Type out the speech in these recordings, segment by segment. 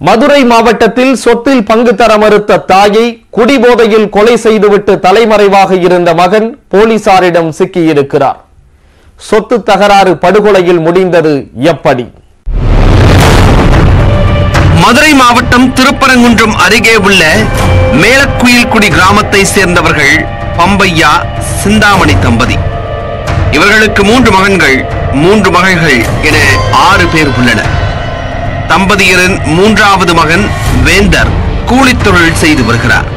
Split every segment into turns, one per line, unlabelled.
மதுரை மாவட்டத்தில் சொத்தில் பங்கு தர மறுத்த தாயை குடிபோதையில் கொலை செய்துவிட்டு தலைமறைவாக இருந்த மகன் போலீசாரிடம் சிக்கியிருக்கிறார். சொத்து தகராறு படுகொலையில் முடிந்தது எப்படி?
மதுரை மாவட்டம் திருப்பரங்குன்றம் அருகே உள்ள மேலக்குயில்குடி கிராமத்தை சேர்ந்தவர்கள் பம்பையா சிந்தாமணி தம்பதி. இவர்களுக்கு 3 மகன்கள் 3 மகள்கள் என 6 பேர் உள்ளனர். தம்பதியரின் 3வது மகன் வேந்தர் கூலித் தொழில் செய்து வருகிறார்.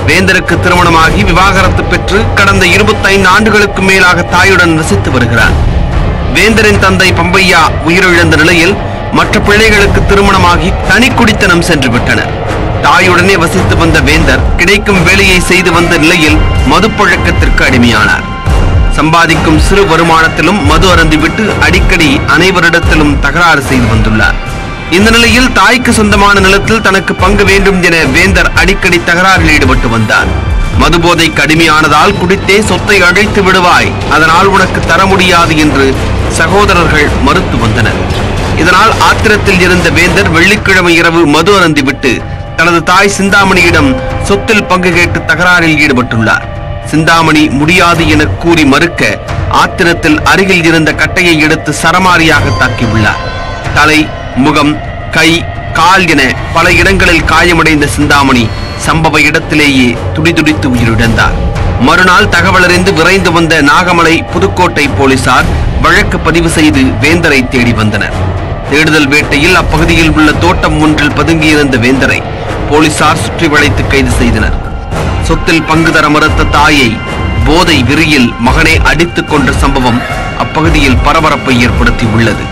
வேந்தருக்கு திருமணமாகி விவாகரத்து பெற்று கடந்த 25 ஆண்டுகளுக்கு மேலாக தாயுடன் வசித்து வருகிறார். வேந்தரின் தந்தை பம்பையா உயிரிழந்த நிலையில் மற்ற பிள்ளைகளுக்கு திருமணமாகி தனி குடித்தனம் சென்று விட்டனர். தாயுடனே வசித்து வந்த வேந்தர் கிடைக்கும் வேலையை செய்து வந்த நிலையில் மதுப்பழக்கத்திற்கு அடிமையானார். சம்பாதிக்கும் சிறு வருமானத்திலும் மது அருந்திவிட்டு அடிக்கடி அனைவரிடத்திலும் தகராறு செய்து வந்துள்ளார். இந்த நிலையில் தாய்க்கு சொந்தமான நிலத்தில் தனக்கு பங்கு வேண்டும் என வேந்தர் அடிக்கடி தகராறில் ஈடுபட்டு வந்தார். மதுபோதைக்கு அடிமையானதால் குடித்தே சொத்தை அழித்து விடுவாய், அதனால் உனக்கு தர முடியாது என்று சகோதரர்கள் மறுத்து வந்தனர். இதனால் ஆத்திரத்தில் இருந்த வேந்தர் வெள்ளிக்கிழமை இரவு மது அருந்திவிட்டு தனது தாய் சிந்தாமணியிடம் சொத்தில் பங்கு கேட்டு தகராறில் ஈடுபட்டுள்ளார். சிந்தாமணி முடியாது என கூறி மறுக்க ஆத்திரத்தில் அருகில் இருந்த கட்டையை எடுத்து சரமாரியாக தாக்கியுள்ளார். தலை, முகம், கை, கால் என பல இடங்களில் காயமடைந்த சிந்தாமணி சம்பவ இடத்திலேயே துடிதுடித்து உயிரிழந்தார். மறுநாள் தகவல் அறிந்து விரைந்து வந்த நாகமலை புதுக்கோட்டை போலீசார் வழக்கு பதிவு செய்து வேந்தரை தேடி வந்தனர். தேடுதல் வேட்டையில் அப்பகுதியில் உள்ள தோட்டம் ஒன்றில் பதுங்கியிருந்த வேந்தரை போலீசார் சுற்றி வளைத்து கைது செய்தனர். சொத்தில் பங்கு தர மறுத்த தாயை போதை வெறியில் மகனை அடித்துக் கொன்ற சம்பவம் அப்பகுதியில் பரபரப்பை ஏற்படுத்தி உள்ளது.